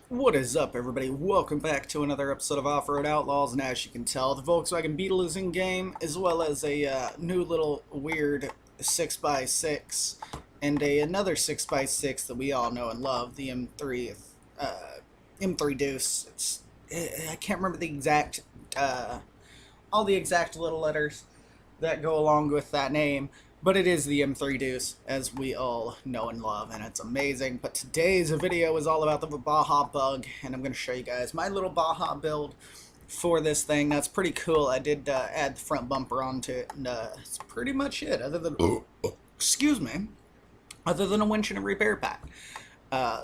What is up, everybody? Welcome back to another episode of Offroad Outlaws, and as you can tell, the Volkswagen Beetle is in-game, as well as a new little weird 6x6, and another 6x6 that we all know and love, the M3 Deuce. I can't remember the exact, all the exact little letters that go along with that name, but it is the M3 Deuce, as we all know and love, and it's amazing. But today's video is all about the Baja Bug, and I'm going to show you guys my little Baja build for this thing. That's pretty cool. I did add the front bumper onto it, and that's pretty much it, other than, excuse me, other than a winch and a repair pack.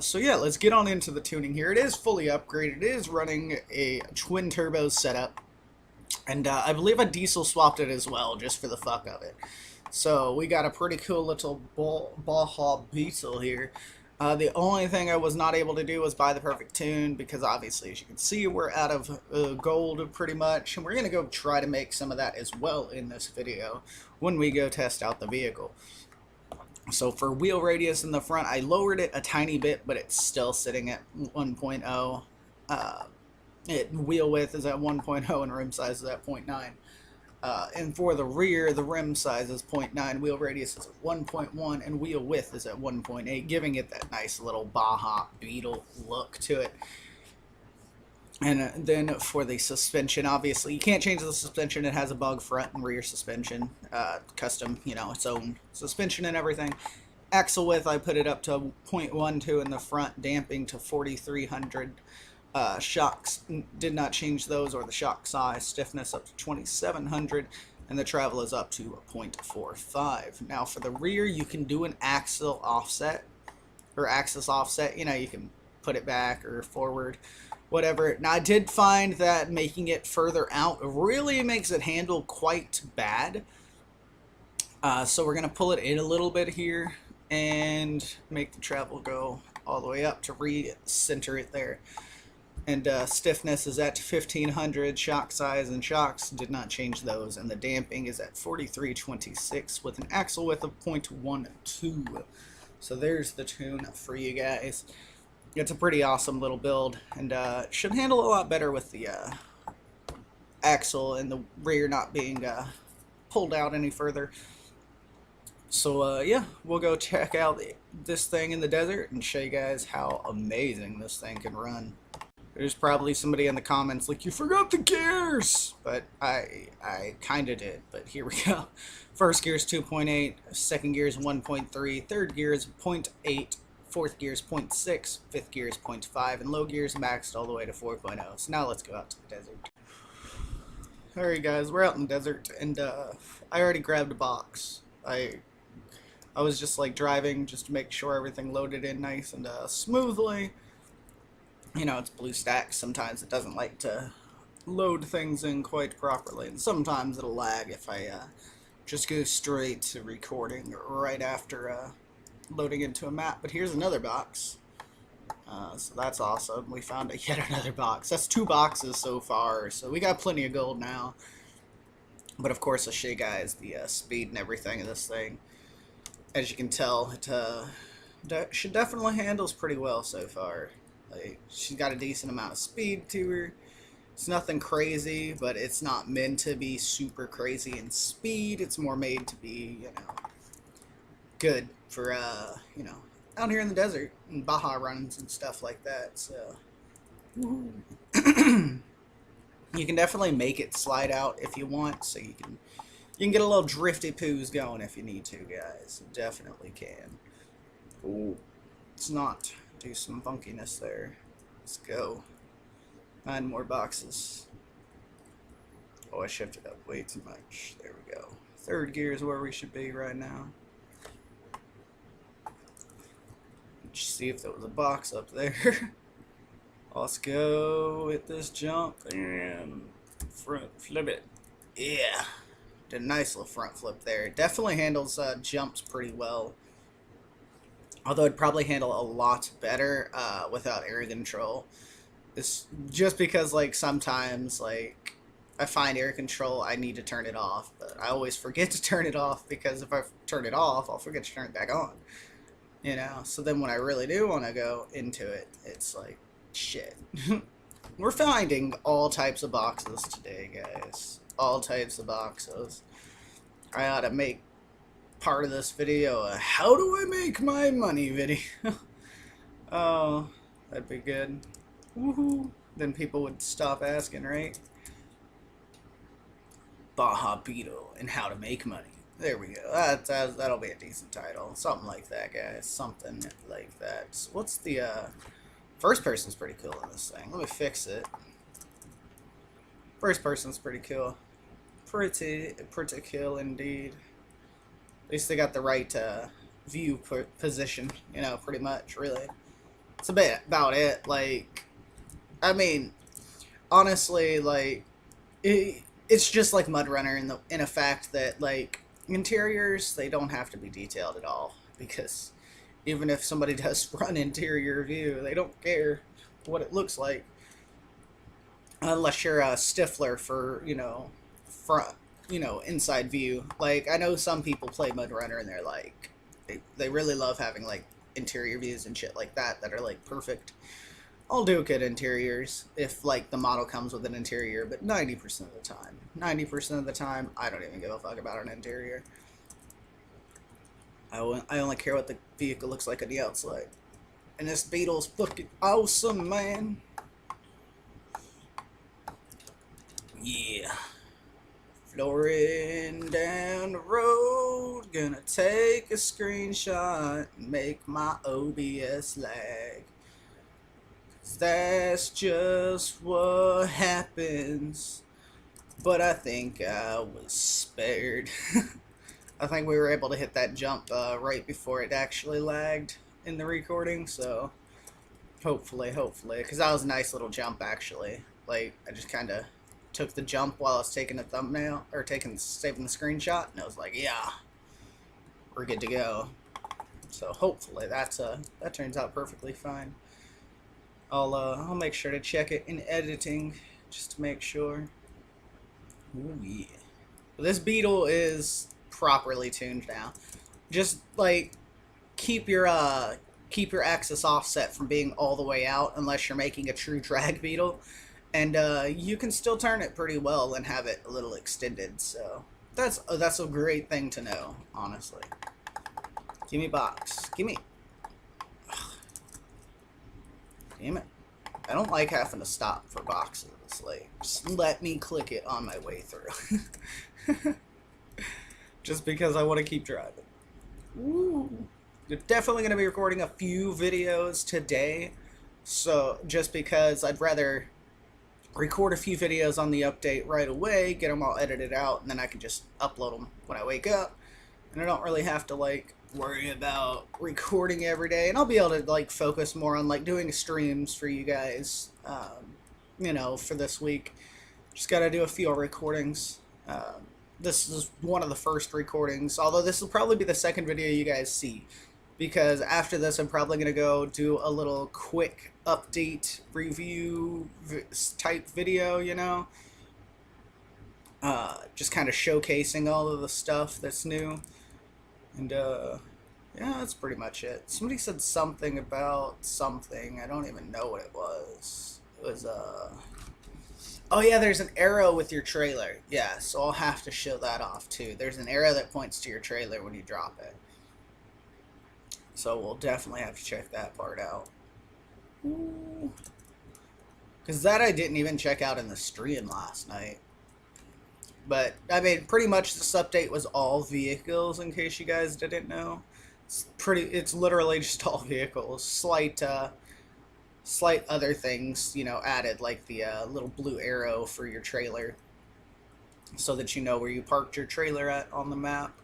So yeah, let's get on into the tuning here. It is fully upgraded. It is running a twin turbo setup, and I believe I diesel swapped it as well, just for the fuck of it. So we got a pretty cool little Baja Beetle here. The only thing I was not able to do was buy the perfect tune, because obviously, as you can see, we're out of gold pretty much, and we're going to go try to make some of that as well in this video when we go test out the vehicle. So for wheel radius in the front, I lowered it a tiny bit, but it's still sitting at 1.0. Wheel width is at 1.0 and rim size is at 0.9. And for the rear, the rim size is 0.9, wheel radius is at 1.1, and wheel width is at 1.8, giving it that nice little Baja Beetle look to it. And then for the suspension, obviously, you can't change the suspension. It has a bug front and rear suspension, custom, its own suspension and everything. Axle width, I put it up to 0.12 in the front, damping to 4,300. Shocks did not change those, or the shock size. Stiffness up to 2700, and the travel is up to 0.45. Now for the rear, you can do an axle offset, or axis offset. You can put it back or forward, whatever. Now I did find that making it further out really makes it handle quite bad. So we're going to pull it in a little bit here and make the travel go all the way up to re-center it there. And stiffness is at 1500, shock size and shocks did not change those, and the damping is at 4326 with an axle width of 0.12. So there's the tune for you guys. It's a pretty awesome little build, and should handle a lot better with the axle and the rear not being pulled out any further. So yeah, we'll go check out this thing in the desert and show you guys how amazing this thing can run. There's probably somebody in the comments like, you forgot the gears! But I kind of did, but here we go. First gear is 2.8, second gear is 1.3, third gear is 0.8, fourth gear is 0.6, fifth gear is 0.5, and low gear is maxed all the way to 4.0. So now let's go out to the desert. Alright guys, we're out in the desert, and I already grabbed a box. I was just like driving just to make sure everything loaded in nice and smoothly. It's BlueStacks. Sometimes it doesn't like to load things in quite properly, and sometimes it'll lag if I just go straight to recording right after loading into a map. But here's another box, so that's awesome. We found yet another box. That's 2 boxes so far, so we got plenty of gold now. But of course, I'll show you guys the speed and everything of this thing. As you can tell, it she definitely handles pretty well so far. She's got a decent amount of speed to her. It's nothing crazy, but it's not meant to be super crazy in speed. It's more made to be, good for, out here in the desert and Baja runs and stuff like that. So, you can definitely make it slide out if you want. So you can get a little drifty poos going if you need to, guys. You definitely can. Ooh, it's not. Do some funkiness there. Let's go. 9 more boxes. Oh, I shifted up way too much. There we go. Third gear is where we should be right now. Let's see if there was a box up there. Let's go with this jump and front flip it. Yeah. Did a nice little front flip there. It definitely handles jumps pretty well. Although it'd probably handle a lot better without air control. It's just because, sometimes, I find air control, I need to turn it off. But I always forget to turn it off, because if I turn it off, I'll forget to turn it back on. So then when I really do want to go into it, it's shit. We're finding all types of boxes today, guys. All types of boxes. I ought to make part of this video a how do I make my money video. Oh, that'd be good. Woohoo. Then people would stop asking, right? Baja Beetle and how to make money. There we go. That'll be a decent title. Something like that, guys. Something like that. What's the, first person's pretty cool in this thing. Let me fix it. First person's pretty cool. Pretty cool indeed. At least they got the right, view position, you know, pretty much, really. It's a bit about it. Like, I mean, honestly, like, it's just like Mud Runner in a fact that, like, interiors, they don't have to be detailed at all, because even if somebody does run interior view, they don't care what it looks like, unless you're a stiffler for, you know, front, you know, inside view. Like, I know some people play Mud Runner and they're like, they really love having, like, interior views and shit like that are, like, perfect. I'll do good interiors if, like, the model comes with an interior, but 90% of the time, I don't even give a fuck about an interior. I only care what the vehicle looks like on the outside. And this Beetle's fucking awesome, man. Yeah. Flooring down the road, gonna take a screenshot and make my OBS lag. That's just what happens. But I think I was spared. I think we were able to hit that jump right before it actually lagged in the recording, so hopefully, because that was a nice little jump actually. Like, I just kind of took the jump while I was taking a thumbnail, or saving the screenshot, and I was like, yeah, we're good to go. So hopefully that turns out perfectly fine. I'll make sure to check it in editing just to make sure. Ooh, yeah. This Beetle is properly tuned now. Just like keep your axis offset from being all the way out unless you're making a true drag Beetle, and you can still turn it pretty well and have it a little extended. So that's a great thing to know, honestly. Give me box. Give me. Damn it. I don't like having to stop for boxes. Like, just let me click it on my way through. Just because I want to keep driving. Woo. We're definitely going to be recording a few videos today. So, just because I'd rather record a few videos on the update right away, get them all edited out, and then I can just upload them when I wake up. And I don't really have to, like, worry about recording every day, and I'll be able to, like, focus more on, like, doing streams for you guys, you know, for this week. Just gotta do a few recordings. This is one of the first recordings, although this will probably be the second video you guys see, because after this I'm probably gonna go do a little quick update review type video, you know, just kind of showcasing all of the stuff that's new. And, yeah, that's pretty much it. Somebody said something about something. I don't even know what it was. It was, oh, yeah, there's an arrow with your trailer. Yeah, so I'll have to show that off, too. There's an arrow that points to your trailer when you drop it. So we'll definitely have to check that part out. Because that I didn't even check out in the stream last night. But, I mean, pretty much this update was all vehicles, in case you guys didn't know. It's literally just all vehicles. Slight other things, you know, added, like the little blue arrow for your trailer, so that you know where you parked your trailer at on the map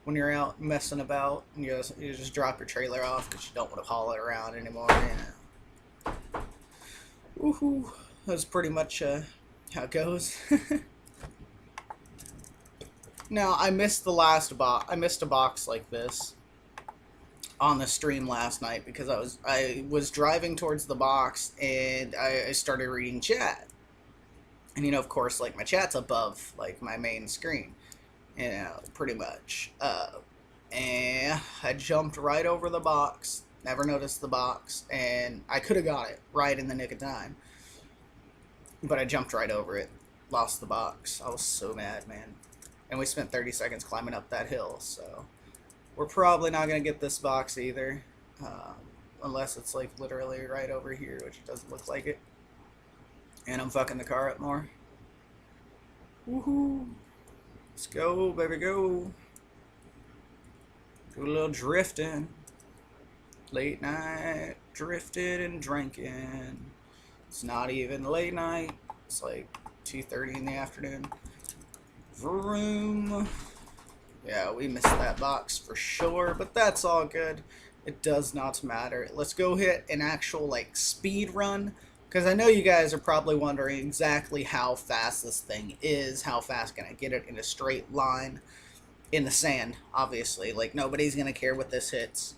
when you're out messing about. And you just drop your trailer off because you don't want to haul it around anymore. Yeah. Woohoo! That's pretty much how it goes. Now, I missed the last box. I missed a box like this on the stream last night because I was driving towards the box and I started reading chat. And, you know, of course, like, my chat's above, like, my main screen, you know, pretty much. And I jumped right over the box. never noticed the box, and I could have got it right in the nick of time. But I jumped right over it, lost the box. I was so mad, man. And we spent 30 seconds climbing up that hill, so we're probably not going to get this box either. Unless it's like literally right over here, which doesn't look like it. And I'm fucking the car up more. Woohoo! Let's go, baby, go. Do a little drifting. Late night, drifted and drinking. It's not even late night. It's like 2:30 in the afternoon. Vroom. Yeah, we missed that box for sure, but that's all good. It does not matter. Let's go hit an actual like speed run, because I know you guys are probably wondering exactly how fast this thing is. How fast can I get it in a straight line in the sand? Obviously, like nobody's gonna care what this hits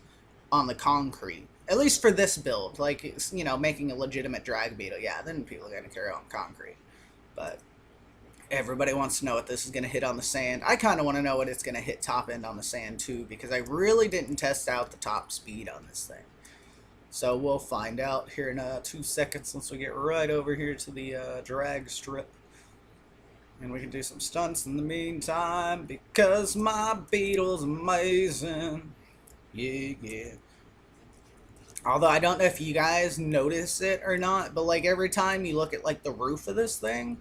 on the concrete. At least for this build, like, you know, making a legitimate drag beetle. Yeah, then people are gonna care on concrete, but everybody wants to know what this is going to hit on the sand. I kind of want to know what it's going to hit top end on the sand too, because I really didn't test out the top speed on this thing. So we'll find out here in 2 seconds once we get right over here to the drag strip. And we can do some stunts in the meantime, because my Beetle's amazing. Yeah, yeah. Although I don't know if you guys notice it or not, but like every time you look at like the roof of this thing,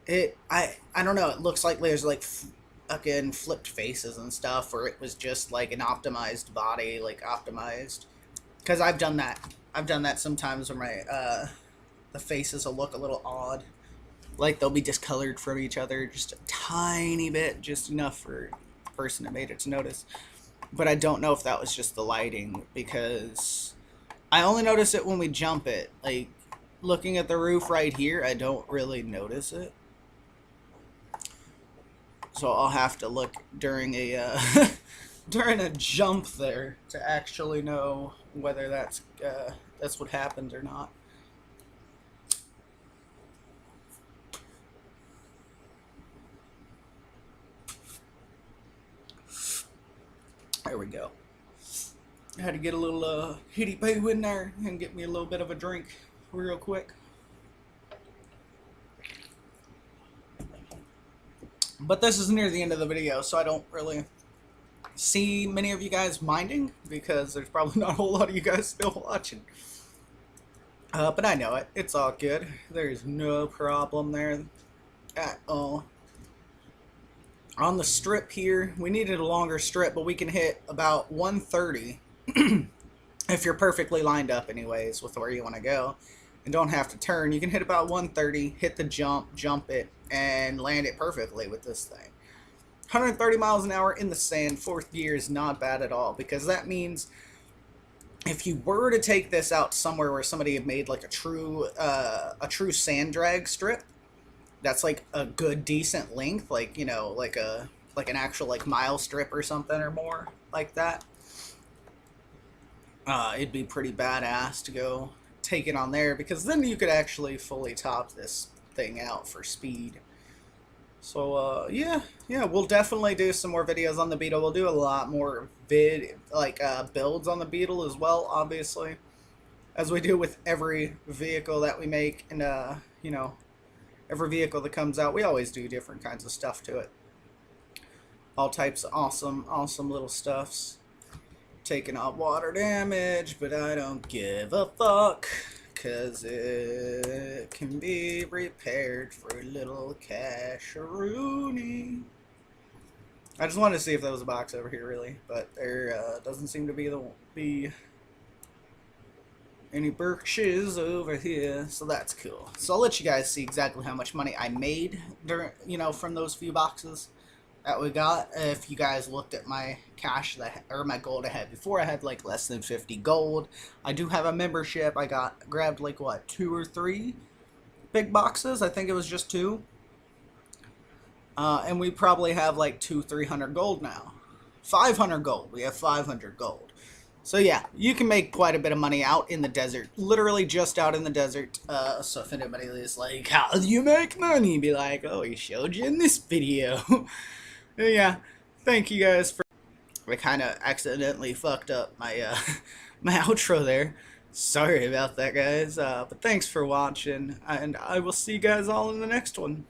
I don't know, it looks like there's like fucking flipped faces and stuff, or it was just like an optimized body, like optimized, because I've done that sometimes where my the faces will look a little odd, like they'll be discolored from each other just a tiny bit, just enough for the person that made it to notice. But I don't know if that was just the lighting, because I only notice it when we jump it. Like looking at the roof right here, I don't really notice it. So I'll have to look during a during a jump there to actually know whether that's what happened or not. There we go. I had to get a little hitty poo in there and get me a little bit of a drink real quick. But this is near the end of the video, so I don't really see many of you guys minding, because there's probably not a whole lot of you guys still watching. But I know it. It's all good. There's no problem there at all. On the strip here, we needed a longer strip, but we can hit about 130 if you're perfectly lined up anyways with where you want to go and don't have to turn. You can hit about 130, hit the jump it, and land it perfectly with this thing. 130 miles an hour in the sand, 4th gear is not bad at all, because that means if you were to take this out somewhere where somebody had made like a true sand drag strip, that's like a good decent length, like, you know, like an actual like mile strip or something or more like that, it'd be pretty badass to go take it on there, because then you could actually fully top this thing out for speed. So yeah, we'll definitely do some more videos on the Beetle. We'll do a lot more builds on the Beetle as well, obviously, as we do with every vehicle that we make, and you know, every vehicle that comes out, we always do different kinds of stuff to it. All types of awesome little stuffs. Taking off water damage, but I don't give a fuck, cause it can be repaired for a little cash-a-rooney. I just wanted to see if there was a box over here, really, but there doesn't seem to be any Berkshire's over here, so that's cool. So I'll let you guys see exactly how much money I made during, you know, from those few boxes that we got. If you guys looked at my cash or my gold I had before, I had like less than 50 gold. I do have a membership. I grabbed like what, 2 or 3 big boxes. I think it was just 2. And we probably have like 200-300 gold now. 500 gold. We have 500 gold. So yeah, you can make quite a bit of money out in the desert, literally just out in the desert. So if anybody is like, how do you make money? Be like, oh, he showed you in this video. Yeah, thank you guys for... I kind of accidentally fucked up my my outro there. Sorry about that, guys. But thanks for watching, and I will see you guys all in the next one.